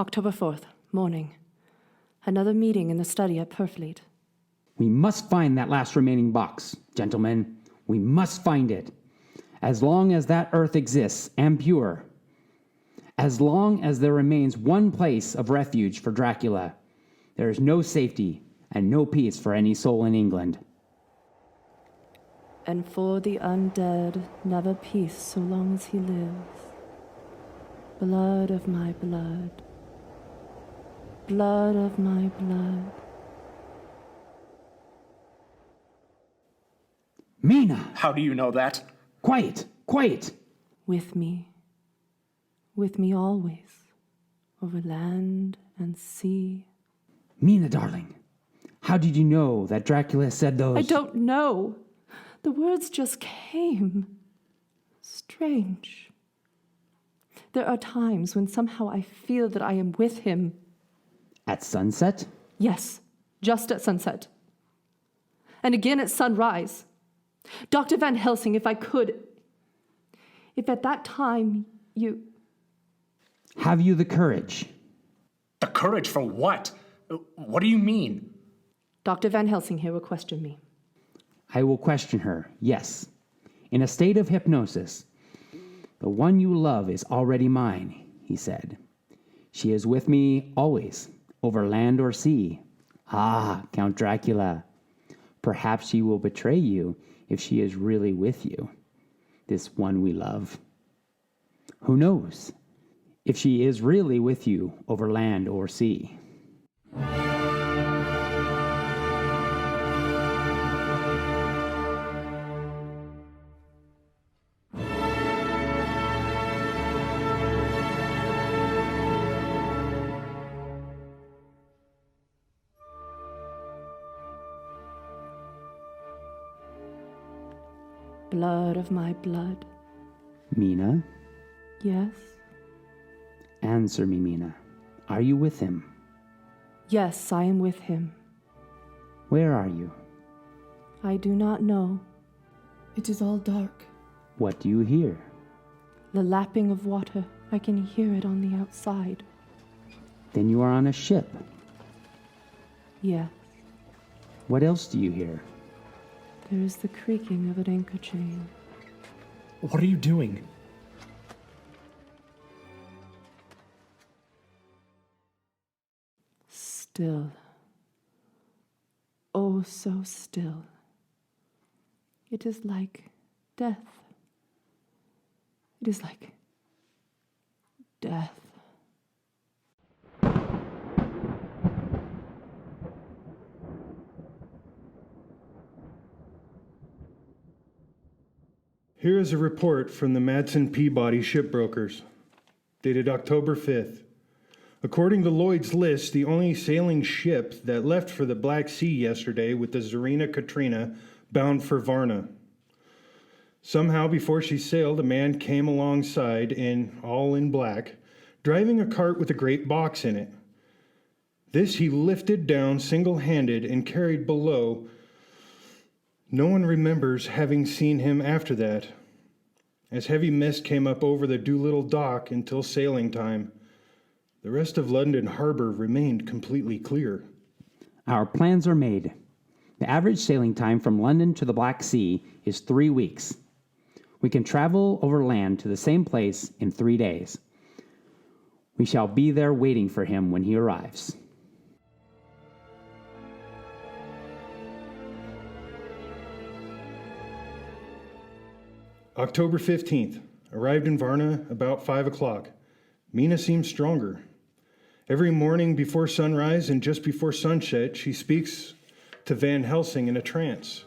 October 4th, morning. Another meeting in the study at Purfleet. We must find that last remaining box, gentlemen. We must find it. As long as that earth exists and pure, as long as there remains one place of refuge for Dracula, there is no safety and no peace for any soul in England. And for the undead, never peace so long as he lives. Blood of my blood. Blood of my blood. Mina! How do you know that? Quiet! Quiet! With me always, over land and sea. Mina, darling, how did you know that Dracula said those... I don't know. The words just came. Strange. There are times when somehow I feel that I am with him. At sunset? Yes, just at sunset. And again at sunrise. Dr. Van Helsing, if at that time you... Have you the courage? The courage for what? What do you mean? Dr. Van Helsing here will question me. I will question her, yes. In a state of hypnosis. The one you love is already mine, he said. She is with me always, over land or sea. Ah, Count Dracula. Perhaps she will betray you if she is really with you, this one we love. Who knows if she is really with you over land or sea? Blood of my blood. Mina? Yes? Answer me, Mina. Are you with him? Yes, I am with him. Where are you? I do not know. It is all dark. What do you hear? The lapping of water. I can hear it on the outside. Then you are on a ship. Yes. What else do you hear? There is the creaking of an anchor chain. What are you doing? Still. Oh, so still. It is like death. It is like death. Here is a report from the Madsen Peabody shipbrokers, dated October 5th. According to Lloyd's list, the only sailing ship that left for the Black Sea yesterday was the Zarina Katrina, bound for Varna. Somehow, before she sailed, a man came alongside all in black, driving a cart with a great box in it. This he lifted down single-handed and carried below. No one remembers having seen him after that, as heavy mist came up over the Doolittle dock until sailing time. The rest of London Harbor remained completely clear. Our plans are made. The average sailing time from London to the Black Sea is 3 weeks. We can travel over land to the same place in 3 days. We shall be there waiting for him when he arrives. October 15th, arrived in Varna about 5 o'clock. Mina seems stronger. Every morning before sunrise and just before sunset, she speaks to Van Helsing in a trance.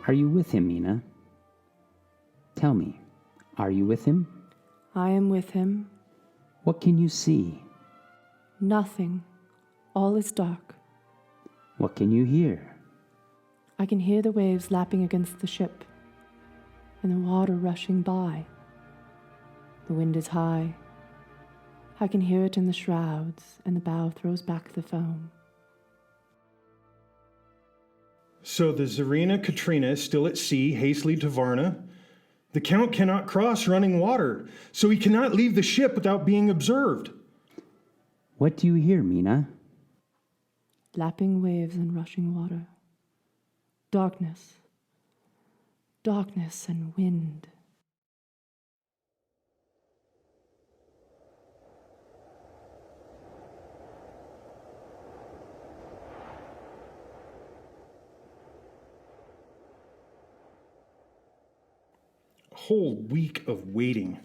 Are you with him, Mina? Tell me, are you with him? I am with him. What can you see? Nothing. All is dark. What can you hear? I can hear the waves lapping against the ship and the water rushing by. The wind is high. I can hear it in the shrouds, and the bow throws back the foam. So the Zarina Katrina is still at sea, hastily to Varna. The Count cannot cross running water, so he cannot leave the ship without being observed. What do you hear, Mina? Lapping waves and rushing water. Darkness. Darkness and wind. A whole week of waiting.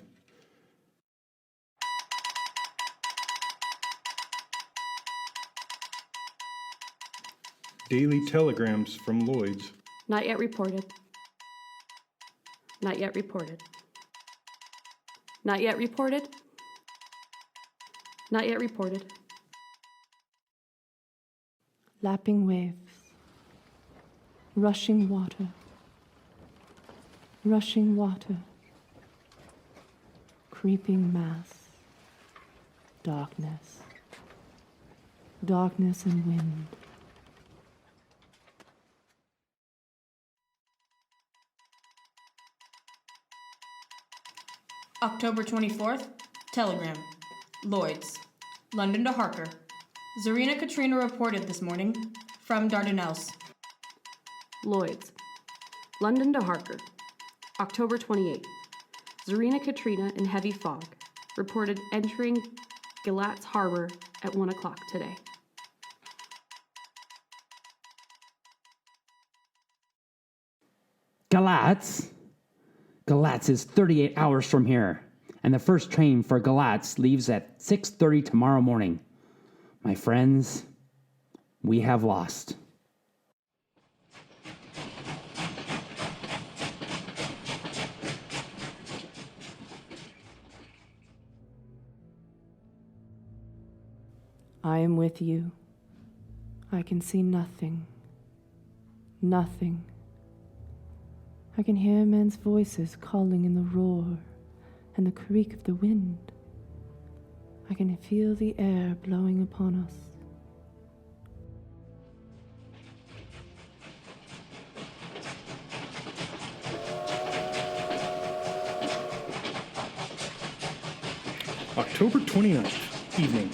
Daily telegrams from Lloyd's. Not yet reported. Not yet reported. Not yet reported. Not yet reported. Lapping waves. Rushing water. Rushing water. Creeping mass. Darkness. Darkness and wind. October 24th, telegram. Lloyd's, London to Harker. Zarina Katrina reported this morning from Dardanelles. Lloyd's, London to Harker. October 28th. Zarina Katrina in heavy fog. Reported entering Galatz Harbor at 1 o'clock today. Galatz? Galatz is 38 hours from here, and the first train for Galatz leaves at 6:30 tomorrow morning. My friends, we have lost. I am with you. I can see nothing. Nothing. I can hear men's voices calling in the roar and the creak of the wind. I can feel the air blowing upon us. October 29th, evening.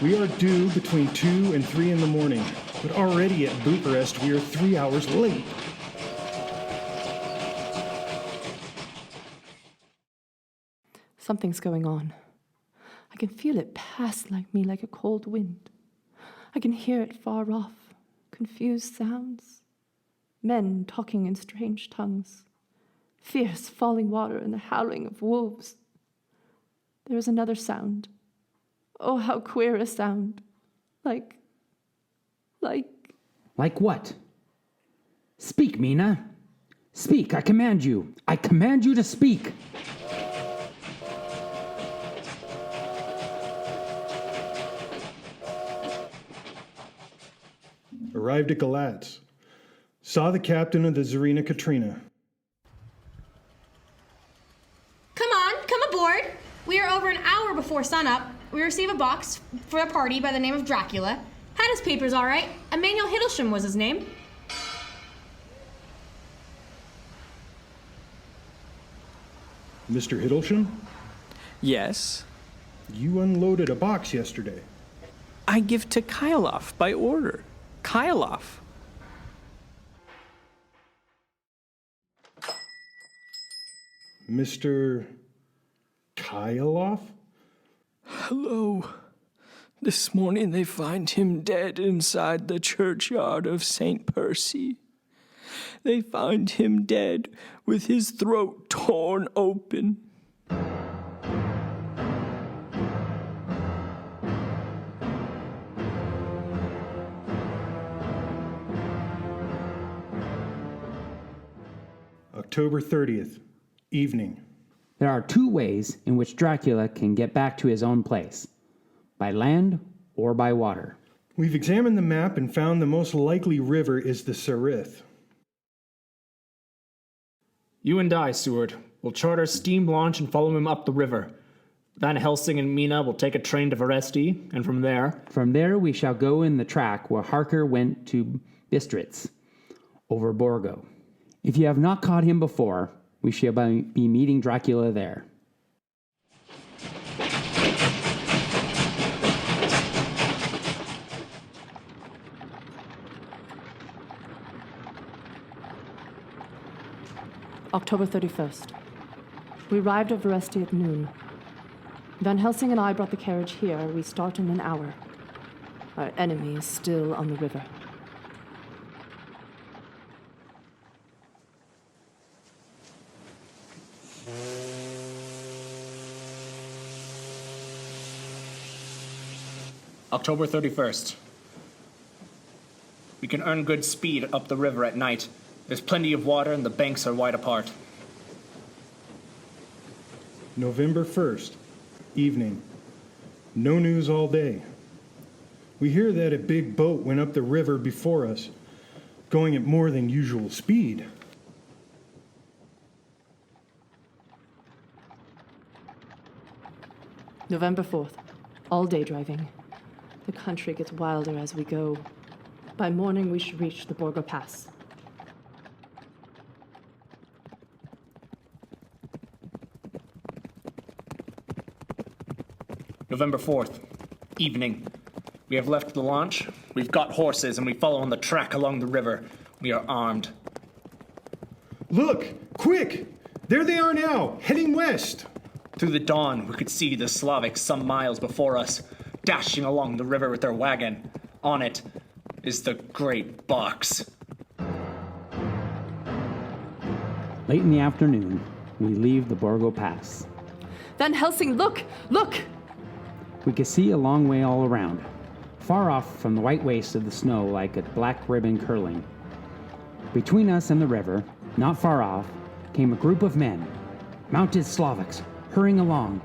We are due between 2 and 3 in the morning, but already at Bucharest we are 3 hours late. Something's going on. I can feel it pass like me like a cold wind. I can hear it far off, confused sounds. Men talking in strange tongues. Fierce falling water and the howling of wolves. There is another sound. Oh, how queer a sound. Like Like what? Speak, Mina. Speak, I command you. I command you to speak. Arrived at Galatz. Saw the captain of the Zarina Katrina. Come aboard. We are over an hour before sunup. We receive a box for a party by the name of Dracula. Had his papers all right. Emanuel Hiddlesham was his name. Mr. Hiddlesham, Yes, you unloaded a box yesterday. I give to Kyloff by order. Kyloff. Mr. Kyloff? Hello. This morning they find him dead inside the churchyard of St. Percy. They find him dead with his throat torn open. October 30th, evening. There are two ways in which Dracula can get back to his own place: by land or by water. We've examined the map and found the most likely river is the Sarith. You and I, Seward, will charter a steam launch and follow him up the river. Van Helsing and Mina will take a train to Veresti, and from there we shall go in the track where Harker went to Bistritz, over Borgo. If you have not caught him before, we shall be meeting Dracula there. October 31st. We arrived at Veresti at noon. Van Helsing and I brought the carriage here. We start in an hour. Our enemy is still on the river. October 31st. We can earn good speed up the river at night. There's plenty of water and the banks are wide apart. November 1st, evening. No news all day. We hear that a big boat went up the river before us, going at more than usual speed. November 4th. All day driving. The country gets wilder as we go. By morning, we should reach the Borgo Pass. November 4th, evening. We have left the launch. We've got horses and we follow on the track along the river. We are armed. Look! Quick! There they are now, heading west! Through the dawn, we could see the Slavics some miles before us, dashing along the river with their wagon. On it is the great box. Late in the afternoon, we leave the Borgo Pass. Van Helsing, look! Look! We could see a long way all around, far off from the white waste of the snow like a black ribbon curling. Between us and the river, not far off, came a group of men, mounted Slavics, hurrying along.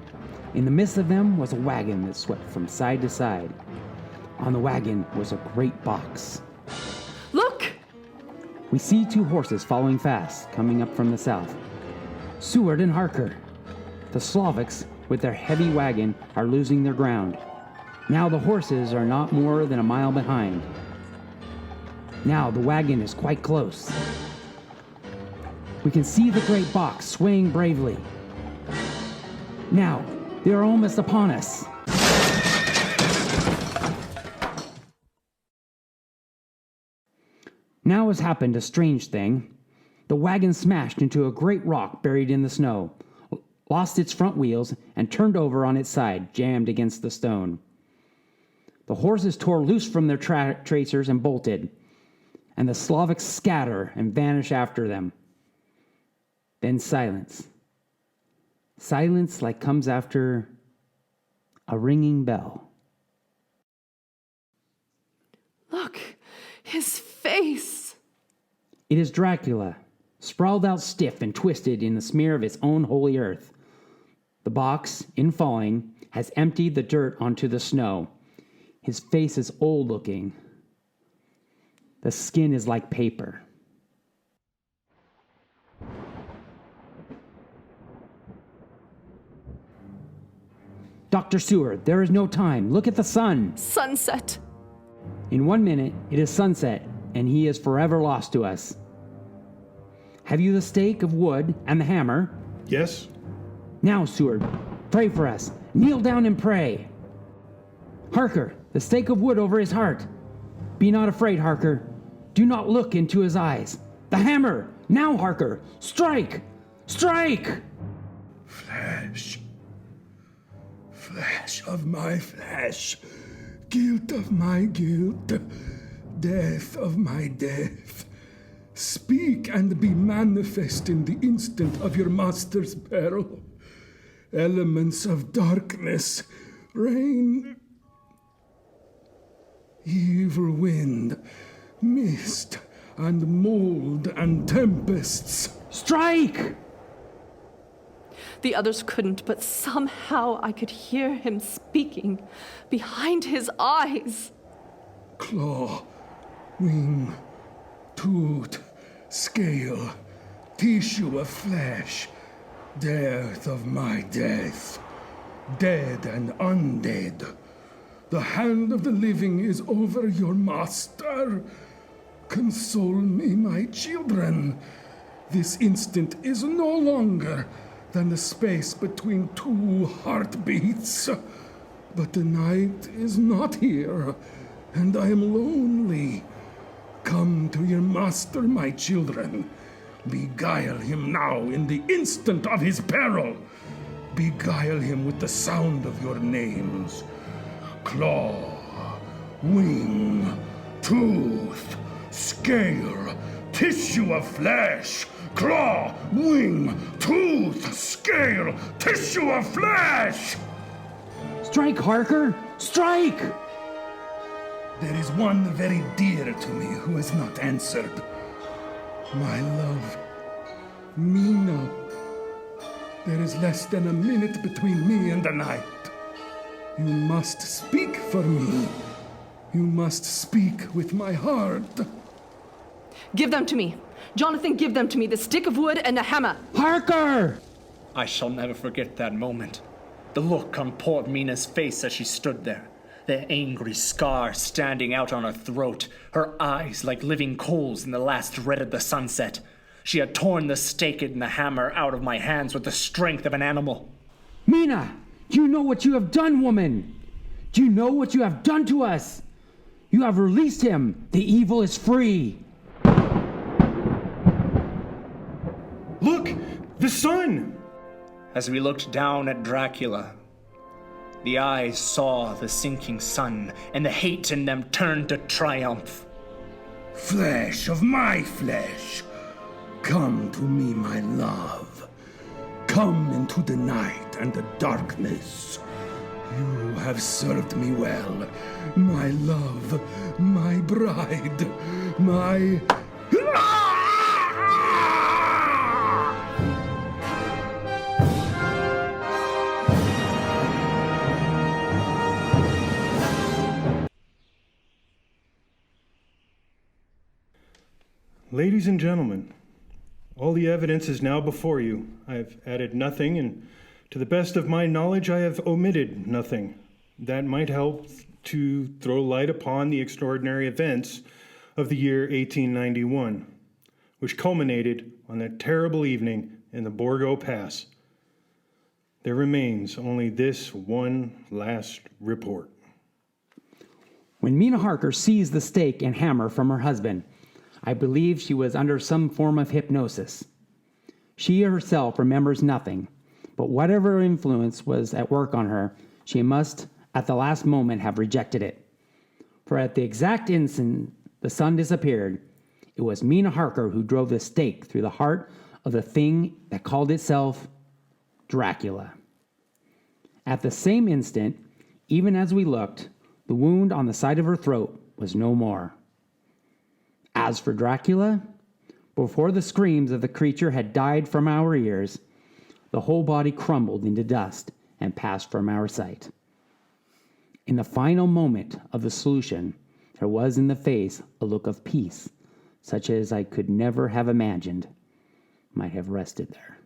In the midst of them was a wagon that swept from side to side. On the wagon was a great box. Look! We see two horses following fast, coming up from the south. Seward and Harker. The Slavics, with their heavy wagon, are losing their ground. Now the horses are not more than a mile behind. Now the wagon is quite close. We can see the great box swaying bravely. Now, they are almost upon us. Now has happened a strange thing. The wagon smashed into a great rock buried in the snow, lost its front wheels, and turned over on its side, jammed against the stone. The horses tore loose from their tracers and bolted, and the Slavics scatter and vanish after them. Then silence. Silence like comes after a ringing bell. Look! His face! It is Dracula, sprawled out stiff and twisted in the smear of its own holy earth. The box, in falling, has emptied the dirt onto the snow. His face is old-looking. The skin is like paper. Dr. Seward, there is no time. Look at the sun. Sunset! In 1 minute, it is sunset, and he is forever lost to us. Have you the stake of wood and the hammer? Yes? Now, Seward, pray for us. Kneel down and pray. Harker, the stake of wood over his heart. Be not afraid, Harker. Do not look into his eyes. The hammer! Now, Harker! Strike! Strike! Flesh. Flesh of my flesh. Guilt of my guilt. Death of my death. Speak and be manifest in the instant of your master's peril. Elements of darkness, rain, evil wind, mist, and mold and tempests. Strike! The others couldn't, but somehow I could hear him speaking behind his eyes. Claw, wing, tooth, scale, tissue of flesh, death of my death, dead and undead. The hand of the living is over your master. Console me, my children. This instant is no longer than the space between two heartbeats. But the night is not here, and I am lonely. Come to your master, my children. Beguile him now in the instant of his peril. Beguile him with the sound of your names. Claw, wing, tooth, scale, tissue of flesh. Claw, wing, tooth, scale, tissue of flesh! Strike, Harker! Strike! There is one very dear to me who has not answered. My love, Mina. There is less than a minute between me and the night. You must speak for me. You must speak with my heart. Give them to me. Jonathan, give them to me. The stick of wood and the hammer. Harker! I shall never forget that moment. The look on poor Mina's face as she stood there. The angry scar standing out on her throat. Her eyes like living coals in the last red of the sunset. She had torn the stake and the hammer out of my hands with the strength of an animal. Mina! Do you know what you have done, woman? Do you know what you have done to us? You have released him. The evil is free. Look! The sun! As we looked down at Dracula, the eyes saw the sinking sun, and the hate in them turned to triumph. Flesh of my flesh, come to me, my love. Come into the night and the darkness. You have served me well, my love, my bride, my... Ladies and gentlemen, all the evidence is now before you. I have added nothing, and to the best of my knowledge, I have omitted nothing. That might help to throw light upon the extraordinary events of the year 1891, which culminated on that terrible evening in the Borgo Pass. There remains only this one last report. When Mina Harker seized the stake and hammer from her husband, I believe she was under some form of hypnosis. She herself remembers nothing, but whatever influence was at work on her, she must, at the last moment, have rejected it. For at the exact instant the sun disappeared, it was Mina Harker who drove the stake through the heart of the thing that called itself Dracula. At the same instant, even as we looked, the wound on the side of her throat was no more. As for Dracula, before the screams of the creature had died from our ears, the whole body crumbled into dust and passed from our sight. In the final moment of the solution, there was in the face a look of peace, such as I could never have imagined might have rested there.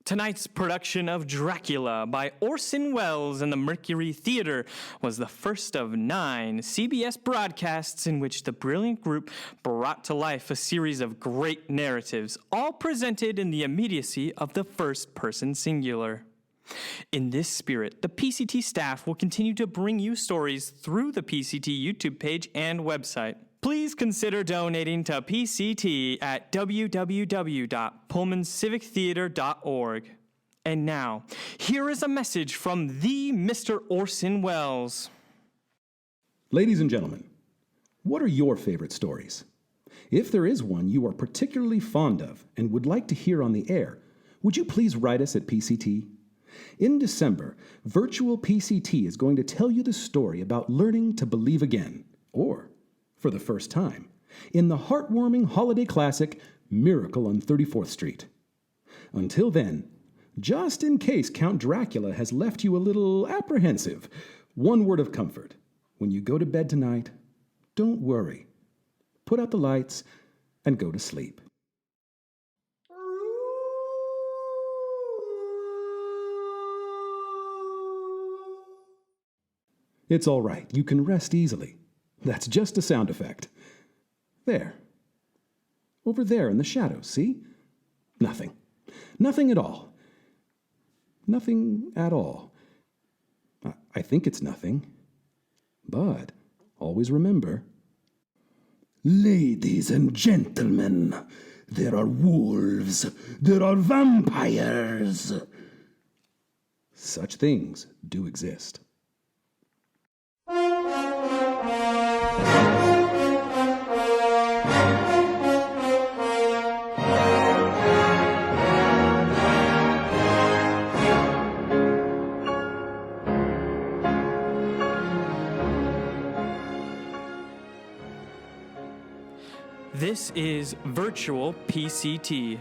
Tonight's production of Dracula by Orson Welles and the Mercury Theater was the first of 9 CBS broadcasts in which the brilliant group brought to life a series of great narratives, all presented in the immediacy of the first-person singular. In this spirit, the PCT staff will continue to bring you stories through the PCT YouTube page and website. Please consider donating to PCT at www.pullmancivictheater.org. And now, here is a message from the Mr. Orson Welles. Ladies and gentlemen, what are your favorite stories? If there is one you are particularly fond of and would like to hear on the air, would you please write us at PCT? In December, Virtual PCT is going to tell you the story about learning to believe again, or for the first time, in the heartwarming holiday classic, Miracle on 34th Street. Until then, just in case Count Dracula has left you a little apprehensive, one word of comfort. When you go to bed tonight, don't worry. Put out the lights and go to sleep. It's all right. You can rest easily. That's just a sound effect. There. Over there in the shadows, see? Nothing. Nothing at all. Nothing at all. I think it's nothing. But always remember. Ladies and gentlemen, there are wolves. There are vampires. Such things do exist. This is Virtual PCT.